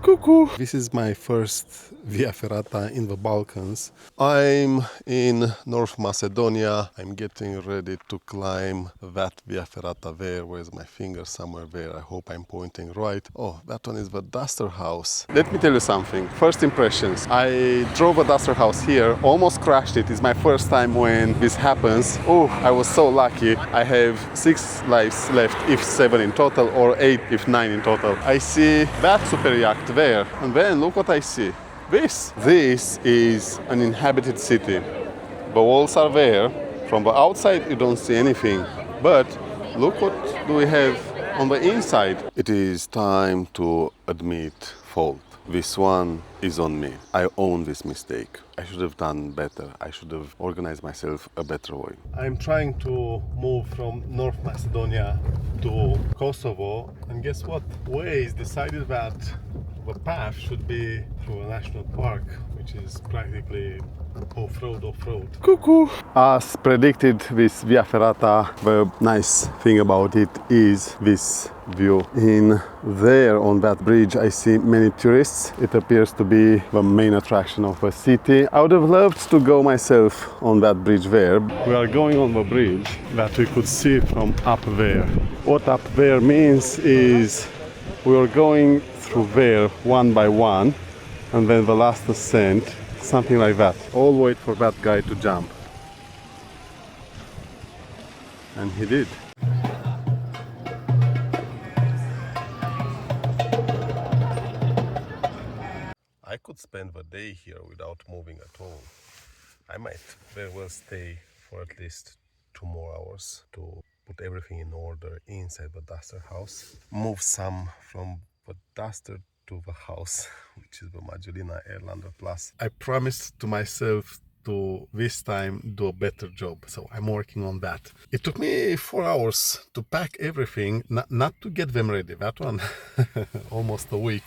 Cuckoo! This is my first Via Ferrata in the Balkans. I'm in North Macedonia. I'm getting ready to climb that Via Ferrata there. Where's my finger? Somewhere there. I hope I'm pointing right. Oh, that one is the DusterHouse. Let me tell you something. First impressions. I drove a DusterHouse here, almost crashed it. It's my first time when this happens. Oh, I was so lucky. I have 6 lives left, if 7 in total, or 8 if 9 in total. I see that super yacht there, and then look what I see. This is an inhabited city. The walls are there. From the outside you don't see anything, but look what do we have on the inside. It is time to admit fault. This one is on me. I own this mistake. I should have done better. I should have organized myself a better way. I'm trying to move from North Macedonia to Kosovo, and guess what? Waze decided that the path should be through a national park, which is practically off-road. Cuckoo! As predicted, this Via Ferrata, the nice thing about it is this view. In there on that bridge I see many tourists. It appears to be the main attraction of the city. I would have loved to go myself on that bridge there. We are going on the bridge that we could see from up there. What up there means is we are going through there one by one, and then the last ascent, something like that. All wait for that guy to jump. And he did. I could spend the day here without moving at all. I might very well stay for at least 2 more hours to put everything in order inside the DusterHouse. Move some from the duster to the house, which is the Maggiolina Airlander Plus. I promised to myself to this time do a better job, so I'm working on that. It took me 4 hours to pack everything, not to get them ready. That one almost a week.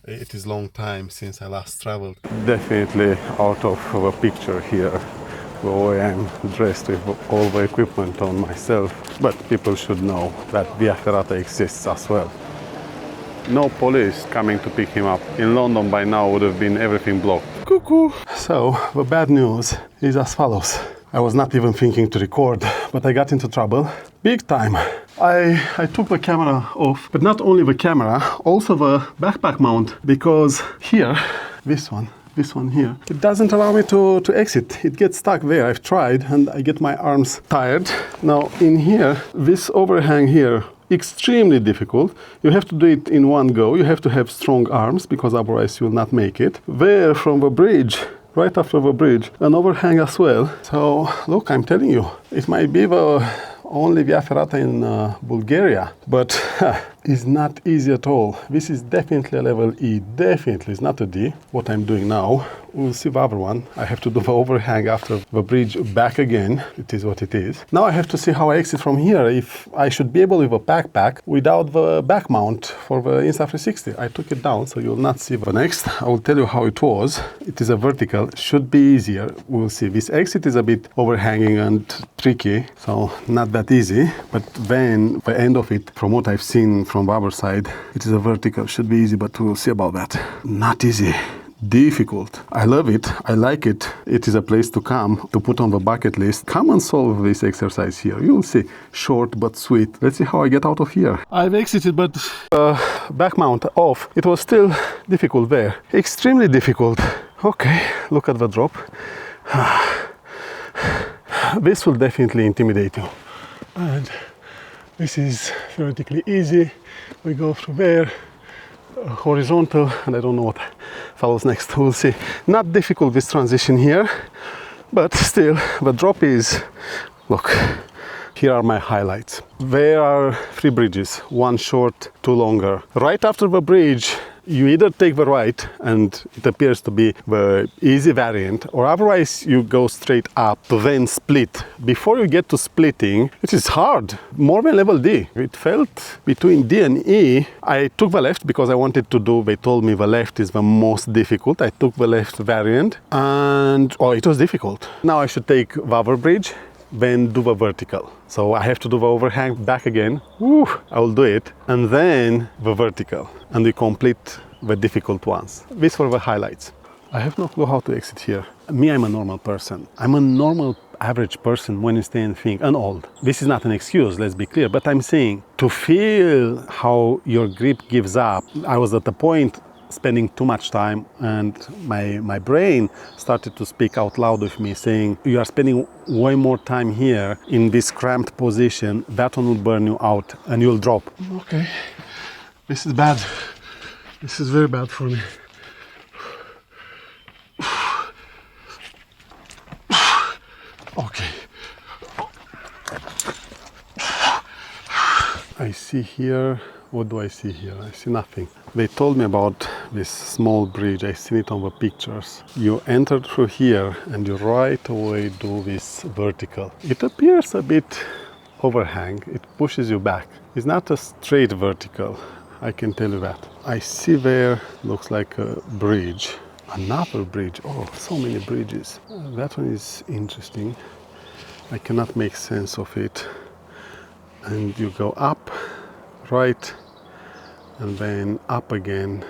It is long time since I last traveled. Definitely out of the picture here, the way I'm dressed with all the equipment on myself, but people should know that Via Ferrata exists as well. No police coming to pick him up. In London by now would have been everything blocked. Cuckoo! So, the bad news is as follows. I was not even thinking to record, but I got into trouble. Big time. I took the camera off, but not only the camera, also the backpack mount, because here, this one here, it doesn't allow me to exit. It gets stuck there. I've tried and I get my arms tired. Now in here, this overhang here, extremely difficult. You have to do it in one go. You have to have strong arms because otherwise you will not make it. There from the bridge, right after the bridge, an overhang as well. So look, I'm telling you, it might be the only Via Ferrata in Bulgaria, but it's not easy at all. This is definitely a level E, definitely, it's not a D, what I'm doing now. We'll see the other one. I have to do the overhang after the bridge back again. It is what it is. Now I have to see how I exit from here, if I should be able with a backpack without the back mount for the Insta360. I took it down, so you'll not see the next. I will tell you how it was. It is a vertical, should be easier. We'll see. This exit is a bit overhanging and tricky, so not that easy, but then the end of it, from what I've seen from the other side, it is a vertical, should be easy, but we'll see about that. Not easy. Difficult. I love it. I like it. It is a place to come, to put on the bucket list. Come and solve this exercise here. You'll see. Short but sweet. Let's see how I get out of here. I've exited, but back mount off. It was still difficult there. Extremely difficult. Okay, look at the drop. This will definitely intimidate you. And this is theoretically easy. We go through there. Horizontal, and I don't know what follows next. We'll see. Not difficult, this transition here, but still the drop is, look, here are my highlights. There are 3 bridges, 1 short, 2 longer. Right after the bridge you either take the right, and it appears to be the easy variant, or otherwise you go straight up to then split. Before you get to splitting, it is hard, more than level D. It felt between D and E. I took the left because I wanted to do, they told me the left is the most difficult. I took the left variant and, oh, it was difficult. Now I should take the other bridge, then do the vertical. So I have to do the overhang back again. Woo, I will do it. And then the vertical. And we complete the difficult ones. These were the highlights. I have no clue how to exit here. Me, I'm a normal person. I'm a normal average person when you stay and think, and old. This is not an excuse, let's be clear, but I'm saying to feel how your grip gives up. I was at the point spending too much time, and my brain started to speak out loud with me saying, you are spending way more time here in this cramped position, that one will burn you out and you'll drop. Okay, this is bad. This is very bad for me. Okay. I see here, what do I see here? I see nothing. They told me about this small bridge, I seen it on the pictures. You enter through here and you right away do this vertical. It appears a bit overhang, it pushes you back. It's not a straight vertical, I can tell you that. I see there, looks like a bridge. Another bridge, oh, so many bridges. That one is interesting. I cannot make sense of it. And you go up, right, and then up again.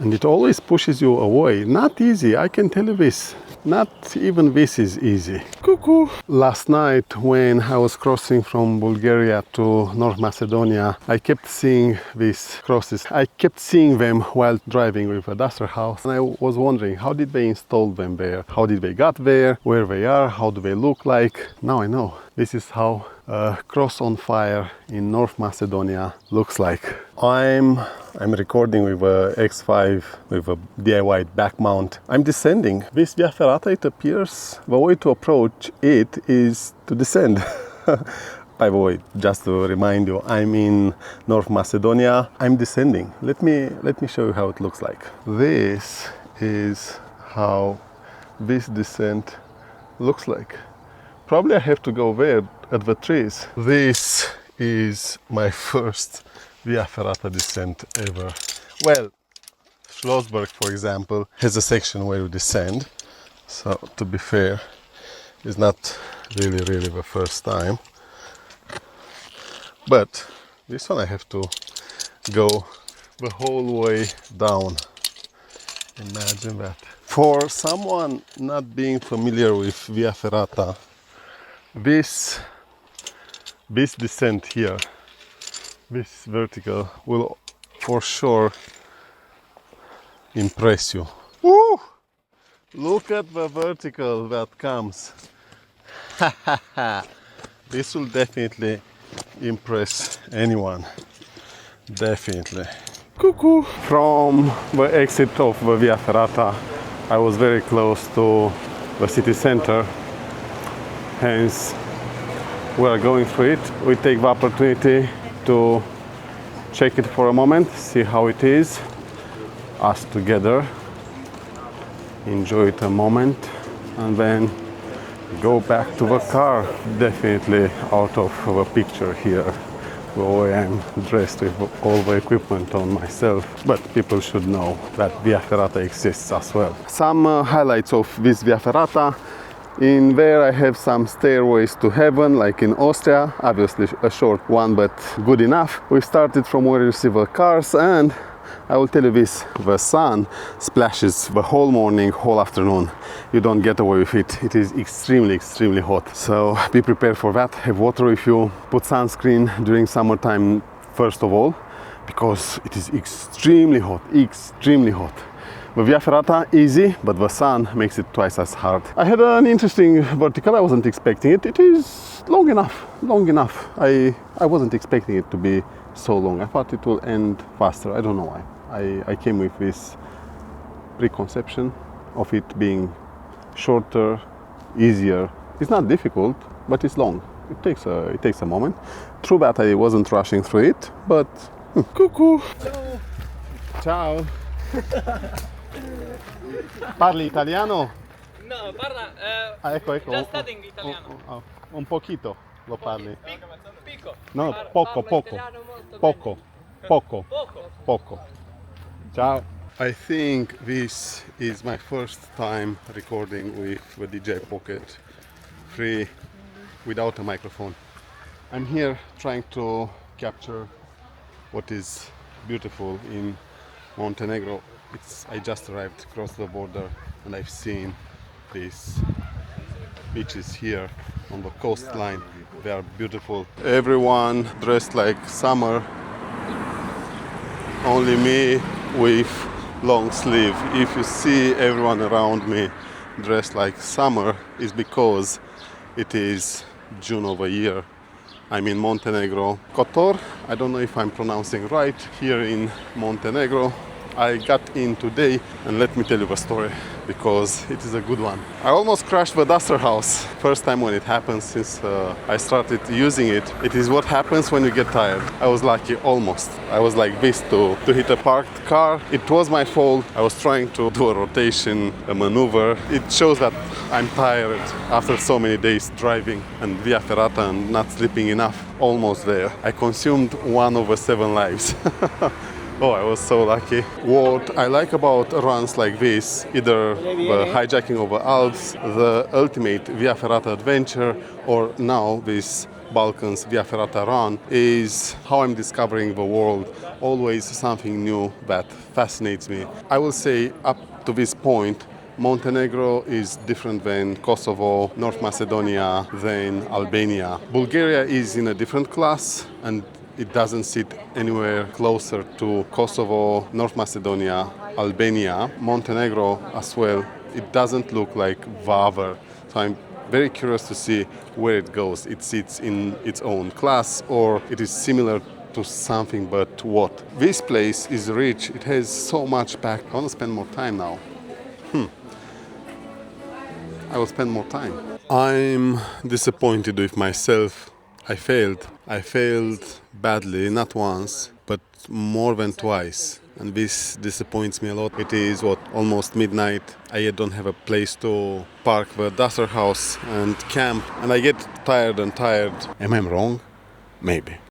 And it always pushes you away. Not easy, I can tell you this. Not even this is easy. Cuckoo! Last night when I was crossing from Bulgaria to North Macedonia, I kept seeing these crosses. I kept seeing them while driving with a DusterHouse. And I was wondering, how did they install them there? How did they get there? Where they are? How do they look like? Now I know. This is how a cross on fire in North Macedonia looks like. I'm recording with a X5 with a DIY back mount. I'm descending. This Via Ferrata, it appears the way to approach it is to descend. By the way, just to remind you, I'm in North Macedonia. I'm descending. Let me show you how it looks like. This is how this descent looks like. Probably I have to go there at the trees. This is my first Via Ferrata descent ever. Well, Schlossberg, for example, has a section where you descend. So, to be fair, it's not really the first time. But this one I have to go the whole way down. Imagine that. For someone not being familiar with Via Ferrata, this descent here, this vertical, will for sure impress you. Woo! Look at the vertical that comes. This will definitely impress anyone. Definitely. Cuckoo! From the exit of the Via Ferrata, I was very close to the city center. Hence, we are going through it. We take the opportunity to check it for a moment, see how it is. Us together, enjoy it a moment, and then go back to the car. Definitely out of the picture here, where I am dressed with all the equipment on myself. But people should know that Via Ferrata exists as well. Some highlights of this Via Ferrata. In there I have some stairways to heaven, like in Austria, obviously a short one, but good enough. We started from where you see the cars, and I will tell you this, the sun splashes the whole morning, whole afternoon. You don't get away with it. It is extremely hot. So be prepared for that. Have water with you. Put sunscreen during summertime first of all, because it is extremely hot. The Via Ferrata, easy, but the sun makes it twice as hard. I had an interesting vertical, I wasn't expecting it. It is long enough. I wasn't expecting it to be so long. I thought it will end faster, I don't know why. I came with this preconception of it being shorter, easier. It's not difficult, but it's long. It takes a moment. True that I wasn't rushing through it, but... Cuckoo! Ciao! Parli italiano? No, parla. Ecco. Just studying italiano. Un pochino lo parli. Pico. No, Parlo poco. italiano molto bene. Poco. Ciao. I think this is my first time recording with the DJI Pocket 3 without a microphone. I'm here trying to capture what is beautiful in Montenegro. I just arrived across the border and I've seen these beaches here on the coastline. They are beautiful. Everyone dressed like summer. Only me with long sleeve. If you see everyone around me dressed like summer, it's because it is June of a year. I'm in Montenegro, Kotor. I don't know if I'm pronouncing right. Here in Montenegro, I got in today, and let me tell you the story because it is a good one. I almost crashed the DusterHouse. First time when it happens since I started using it. It is what happens when you get tired. I was lucky, almost. I was like this to hit a parked car. It was my fault. I was trying to do a rotation, a maneuver. It shows that I'm tired after so many days driving and Via Ferrata and not sleeping enough. Almost there. I consumed 1 over 7 lives. Oh, I was so lucky. What I like about runs like this, either the hijacking over Alps, the ultimate Via Ferrata adventure, or now this Balkans Via Ferrata Run, is how I'm discovering the world. Always something new that fascinates me. I will say up to this point, Montenegro is different than Kosovo, North Macedonia, than Albania. Bulgaria is in a different class and it doesn't sit anywhere closer to Kosovo, North Macedonia, Albania, Montenegro as well. It doesn't look like the other. So I'm very curious to see where it goes. It sits in its own class or it is similar to something, but what? This place is rich. It has so much packed. I want to spend more time now. I will spend more time. I'm disappointed with myself. I failed. I failed badly, not once, but more than twice. And this disappoints me a lot. It is, almost midnight. I yet don't have a place to park the DusterHouse and camp. And I get tired and tired. Am I wrong? Maybe.